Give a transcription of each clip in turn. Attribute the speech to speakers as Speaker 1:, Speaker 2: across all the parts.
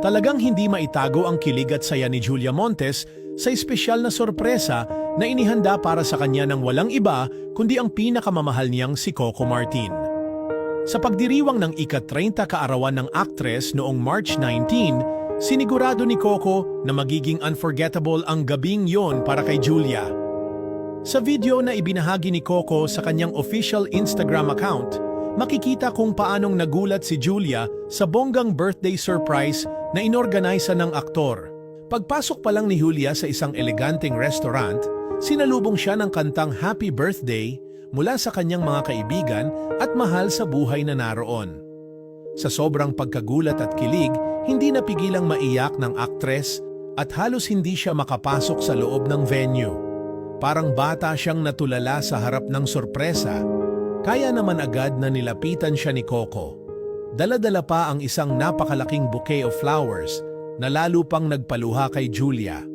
Speaker 1: Talagang hindi maitago ang kilig at saya ni Julia Montes sa espesyal na sorpresa na inihanda para sa kanya ng walang iba kundi ang pinakamamahal niyang si Coco Martin. Sa pagdiriwang ng ika-30 kaarawan ng aktres noong March 19, sinigurado ni Coco na magiging unforgettable ang gabing yon para kay Julia. Sa video na ibinahagi ni Coco sa kanyang official Instagram account, makikita kung paanong nagulat si Julia sa bonggang birthday surprise na inorganisa ng aktor. Pagpasok pa lang ni Julia sa isang eleganteng restaurant, sinalubong siya ng kantang Happy Birthday mula sa kanyang mga kaibigan at mahal sa buhay na naroon. Sa sobrang pagkagulat at kilig, hindi napigilang maiyak ng aktres at halos hindi siya makapasok sa loob ng venue. Parang bata siyang natulala sa harap ng sorpresa. Kaya naman agad na nilapitan siya ni Coco. Dala-dala pa ang isang napakalaking bouquet of flowers na lalo pang nagpaluha kay Julia.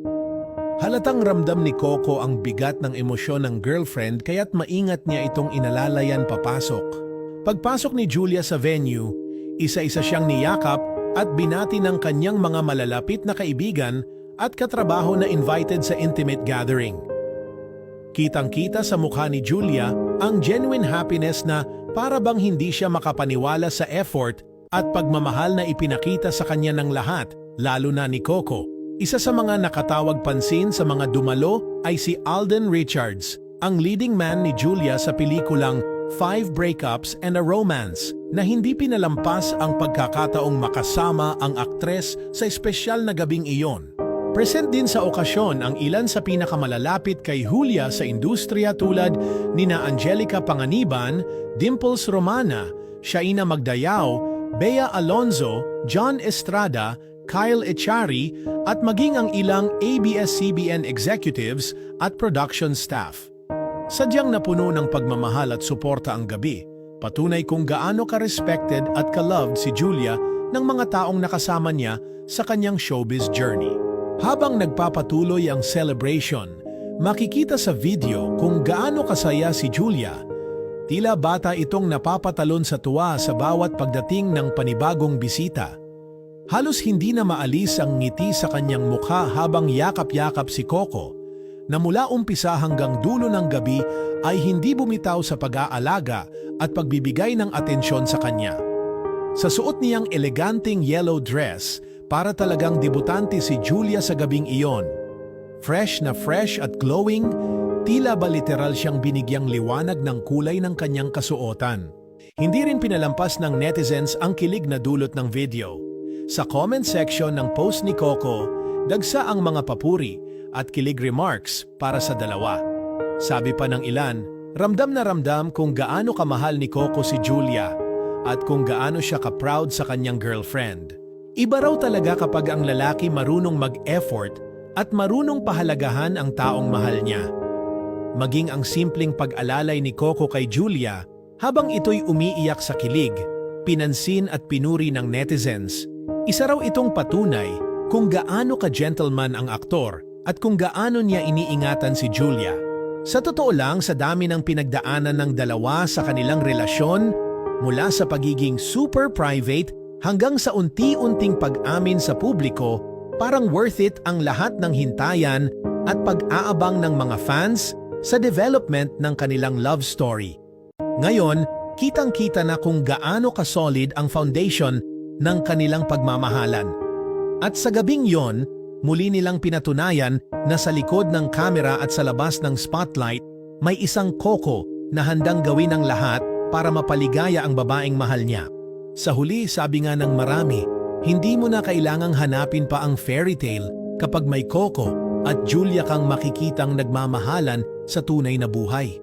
Speaker 1: Halatang ramdam ni Coco ang bigat ng emosyon ng girlfriend kaya't maingat niya itong inalalayan papasok. Pagpasok ni Julia sa venue, isa-isa siyang niyakap at binati ng kanyang mga malalapit na kaibigan at katrabaho na invited sa intimate gathering. Kitang-kita sa mukha ni Julia ang genuine happiness na para bang hindi siya makapaniwala sa effort at pagmamahal na ipinakita sa kanya ng lahat, lalo na ni Coco. Isa sa mga nakatawag pansin sa mga dumalo ay si Alden Richards, ang leading man ni Julia sa pelikulang 5 Breakups and a Romance, na hindi pinalampas ang pagkakataong makasama ang aktres sa espesyal na gabing iyon. Present din sa okasyon ang ilan sa pinakamalalapit kay Julia sa industriya tulad nina Angelica Panganiban, Dimples Romana, Shaina Magdayao, Bea Alonzo, John Estrada, Kyle Echari at maging ang ilang ABS-CBN executives at production staff. Sadyang napuno ng pagmamahal at suporta ang gabi, patunay kung gaano ka-respected at ka-loved si Julia ng mga taong nakasama niya sa kanyang showbiz journey. Habang nagpapatuloy ang celebration, makikita sa video kung gaano kasaya si Julia. Tila bata itong napapatalon sa tuwa sa bawat pagdating ng panibagong bisita. Halos hindi na maalis ang ngiti sa kanyang mukha habang yakap-yakap si Coco, na mula umpisa hanggang dulo ng gabi ay hindi bumitaw sa pag-aalaga at pagbibigay ng atensyon sa kanya. Sa suot niyang eleganteng yellow dress, para talagang debutante si Julia sa gabing iyon. Fresh na fresh at glowing, tila ba literal siyang binigyang liwanag ng kulay ng kanyang kasuotan. Hindi rin pinalampas ng netizens ang kilig na dulot ng video. Sa comment section ng post ni Coco, dagsa ang mga papuri at kilig remarks para sa dalawa. Sabi pa ng ilan, ramdam na ramdam kung gaano kamahal ni Coco si Julia at kung gaano siya ka-proud sa kanyang girlfriend. Iba raw talaga kapag ang lalaki marunong mag-effort at marunong pahalagahan ang taong mahal niya. Maging ang simpleng pag-alalay ni Coco kay Julia habang ito'y umiiyak sa kilig, pinansin at pinuri ng netizens. Isa raw itong patunay kung gaano ka-gentleman ang aktor at kung gaano niya iniingatan si Julia. Sa totoo lang, sa dami ng pinagdaanan ng dalawa sa kanilang relasyon, mula sa pagiging super private hanggang sa unti-unting pag-amin sa publiko, parang worth it ang lahat ng hintayan at pag-aabang ng mga fans sa development ng kanilang love story. Ngayon, kitang-kita na kung gaano ka-solid ang foundation ng kanilang pagmamahalan. At sa gabing yon, muli nilang pinatunayan na sa likod ng kamera at sa labas ng spotlight, may isang Coco na handang gawin ang lahat para mapaligaya ang babaeng mahal niya. Sa huli, sabi nga ng marami, hindi mo na kailangang hanapin pa ang fairy tale kapag may Coco at Julia kang makikitang nagmamahalan sa tunay na buhay.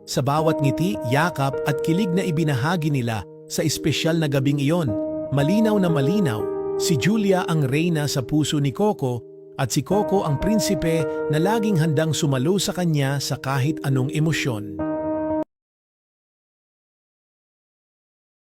Speaker 1: Sa bawat ngiti, yakap at kilig na ibinahagi nila sa espesyal na gabing iyon, malinaw na malinaw, si Julia ang reyna sa puso ni Coco at si Coco ang prinsipe na laging handang sumalo sa kanya sa kahit anong emosyon.